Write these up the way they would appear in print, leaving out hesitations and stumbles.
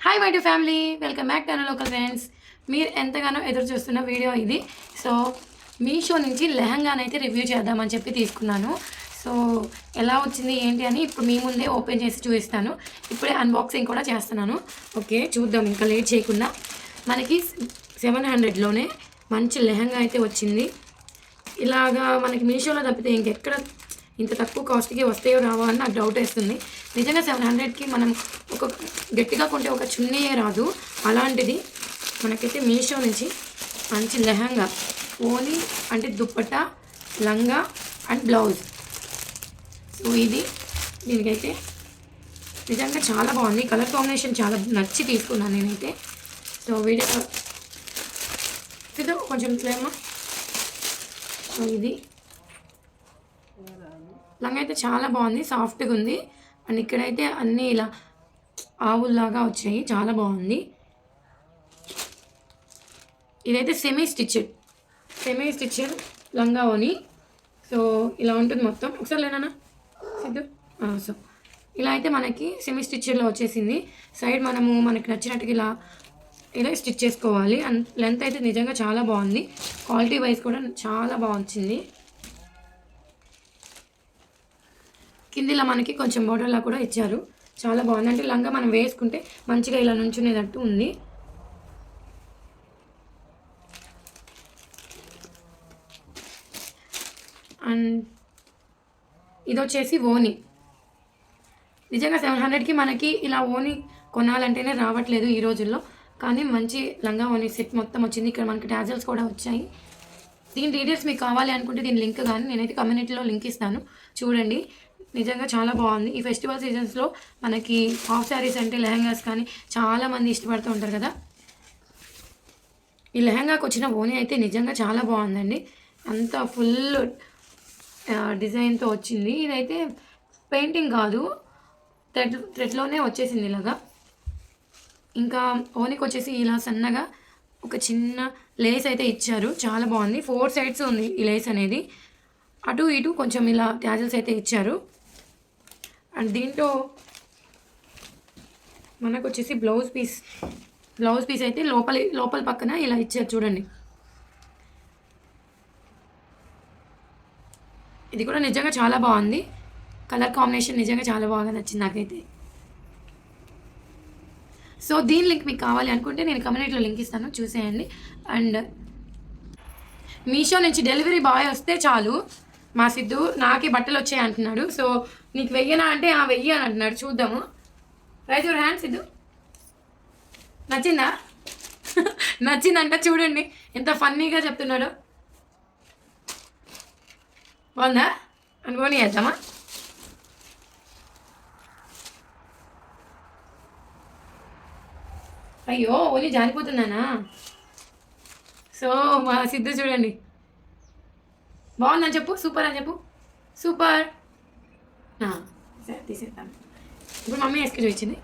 Hi my to family, welcome back to local friends. మీరు ఎంతగానో ఎదురు చూస్తున్న వీడియో ఇది. సో మీషో నుంచి లెహంగానైతే రివ్యూ చేద్దామని చెప్పి తీసుకున్నాను. సో ఎలా వచ్చింది ఏంటి అని ఇప్పుడు మీ ముందే ఓపెన్ చేసి చూపిస్తాను. ఇప్పుడే అన్బాక్సింగ్ కూడా చేస్తున్నాను. ఓకే, చూద్దాం ఇంకా లేట్ చేయకుండా. మనకి 700లోనే మంచి లెహంగా అయితే వచ్చింది. ఇలాగా మనకి మీషోలో తప్పితే ఇంకెక్కడ ఇంత తక్కువ కాస్ట్కి వస్తాయో రావో అని నాకు డౌట్ వేస్తుంది. నిజంగా 700కి మనం ఒక గట్టిగా కొంటే ఒక చున్నీయే రాదు. అలాంటిది మనకైతే మీషో నుంచి మంచి లెహంగా, ఓని అంటే దుప్పట్టా, లంగా అండ్ బ్లౌజ్. సో ఇది దీనికైతే నిజంగా చాలా బాగుంది. కలర్ కాంబినేషన్ చాలా నచ్చి తీసుకున్నాను నేనైతే. సో వీడియో కొంచెం ప్రేమ. సో ఇది లంగా అయితే చాలా బాగుంది, సాఫ్ట్గా ఉంది. అండ్ ఇక్కడైతే అన్నీ ఇలా ఆవుల్లాగా వచ్చాయి, చాలా బాగుంది. ఇదైతే సెమీ స్టిచ్డ్ లంగా ఓని. సో ఇలా ఉంటుంది మొత్తం. ఒకసారి లేనా సిద్ధు. సో ఇలా అయితే మనకి సెమీ స్టిచ్డ్లో వచ్చేసింది. సైడ్ మనకి నచ్చినట్టుగా ఇలా స్టిచ్ చేసుకోవాలి. అండ్ లెంత్ అయితే నిజంగా చాలా బాగుంది. క్వాలిటీ వైజ్ కూడా చాలా బాగుంది. కిందిలా మనకి కొంచెం బోర్డర్లా కూడా ఇచ్చారు, చాలా బాగుంది. అంటే లంగా మనం వేసుకుంటే మంచిగా ఇలా నుంచునేటట్టు ఉంది. అండ్ ఇది వచ్చేసి ఓని. నిజంగా 700కి మనకి ఇలా ఓని కొనాలంటేనే రావట్లేదు ఈ రోజుల్లో. కానీ మంచి లంగా ఓని సెట్ మొత్తం వచ్చింది. ఇక్కడ మనకి టాజల్స్ కూడా వచ్చాయి. దీని డీటెయిల్స్ మీకు కావాలి అనుకుంటే దీని లింక్ కానీ నేనైతే కమ్యూనిటీలో లింక్ ఇస్తాను, చూడండి. నిజంగా చాలా బాగుంది. ఈ ఫెస్టివల్ సీజన్స్లో మనకి హాఫ్ శారీస్ అంటే లెహంగాస్ కానీ చాలామంది ఇష్టపడుతూ ఉంటారు కదా. ఈ లెహంగాకి వచ్చిన ఓని అయితే నిజంగా చాలా బాగుందండి. అంత ఫుల్ డిజైన్తో వచ్చింది. ఇదైతే పెయింటింగ్ కాదు, థ్రెడ్లోనే వచ్చేసింది ఇలాగా. ఇంకా ఓనికి వచ్చేసి ఇలా సన్నగా ఒక చిన్న లేస్ అయితే ఇచ్చారు, చాలా బాగుంది. 4 సైడ్స్ ఉంది ఈ లేస్ అనేది. అటు ఇటు కొంచెం ఇలా ట్యాజల్స్ అయితే ఇచ్చారు. అండ్ దీంట్లో మనకు వచ్చేసి బ్లౌజ్ పీస్ అయితే లోపల పక్కన ఇలా ఇచ్చారు, చూడండి. ఇది కూడా నిజంగా చాలా బాగుంది. కలర్ కాంబినేషన్ నిజంగా చాలా బాగా నచ్చింది నాకైతే. సో దీని లింక్ మీకు కావాలి అనుకుంటే నేను కమ్యూనిటీలో లింక్ ఇస్తాను, చూసేయండి. అండ్ మీషో నుంచి డెలివరీ బాయ్ వస్తే చాలు. మా సిద్ధు నాకే బట్టలు వచ్చాయి అంటున్నాడు. సో నీకు వెయ్యనా అంటే వెయ్యి అని అంటున్నాడు. చూద్దాము. Rise your hand Siddhu. నచ్చిందా? నచ్చిందంట, చూడండి ఎంత ఫన్నీగా చెప్తున్నాడు. బాగుందా అనుకోని వేద్దామా? అయ్యో ఓన్లీ జారిపోతున్నానా? సో మా సిద్ధు చూడండి, బాగుందని చెప్పు, సూపర్ అని చెప్పు. సూపర్. సరే తీసేద్దాం. ఇప్పుడు మమ్మీ వేసుకు చూపించింది.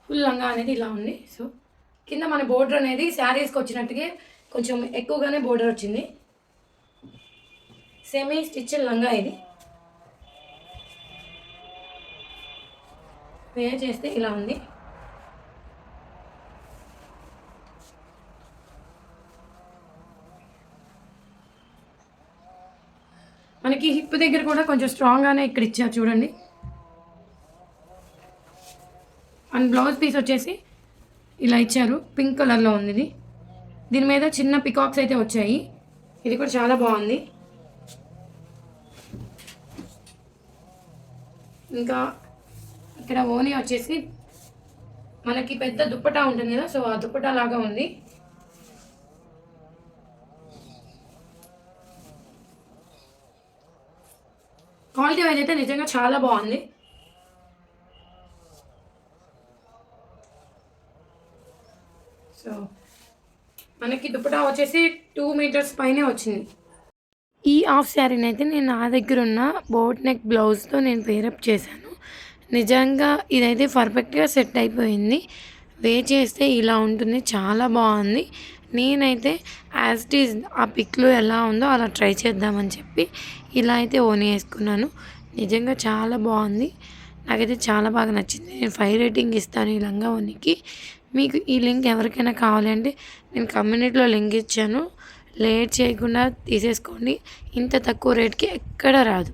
ఫుల్ లంగా అనేది ఇలా ఉంది. సో కింద మన బోర్డర్ అనేది శారీస్కి వచ్చినట్టుగా కొంచెం ఎక్కువగానే బోర్డర్ వచ్చింది. సెమీ స్టిచ్డ్ లంగా ఇది. వేర్ చేస్తే ఇలా ఉంది. మనకి హిప్ దగ్గర కూడా కొంచెం స్ట్రాంగ్గానే ఇక్కడ ఇచ్చారు, చూడండి. అండ్ బ్లౌజ్ పీస్ వచ్చేసి ఇలా ఇచ్చారు, పింక్ కలర్లో ఉంది ఇది. దీని మీద చిన్న పికాక్స్ అయితే వచ్చాయి. ఇది కూడా చాలా బాగుంది. ఇంకా ఇక్కడ ఓని వచ్చేసి మనకి పెద్ద దుప్పటా ఉంటుంది కదా, సో ఆ దుప్పటా లాగా ఉంది. క్వాలిటీ వైజ్ అయితే నిజంగా చాలా బాగుంది. సో మనకి దుప్పటా వచ్చేసి 2 మీటర్స్ పైనే వచ్చింది. ఈ హాఫ్ శారీని అయితే నేను నా దగ్గర ఉన్న బోట్ నెక్ బ్లౌజ్తో నేను పేరప్ చేశాను. నిజంగా ఇదైతే పర్ఫెక్ట్గా సెట్ అయిపోయింది. చేస్తే ఇలా ఉంటుంది, చాలా బాగుంది. నేనైతే యాజ్ ఇట్ ఈజ్ ఆ పిక్లో ఎలా ఉందో అలా ట్రై చేద్దామని చెప్పి ఇలా అయితే ఓని వేసుకున్నాను. నిజంగా చాలా బాగుంది. నాకైతే చాలా బాగా నచ్చింది. నేను 5 రేటింగ్ ఇస్తాను ఈ లంగా ఓణికి. మీకు ఈ లింక్ ఎవరికైనా కావాలి అంటే నేను కమ్యూనిటీలో లింక్ ఇచ్చాను. లేట్ చేయకుండా తీసేసుకోండి. ఇంత తక్కువ రేట్‌కి ఎక్కడ రాదు.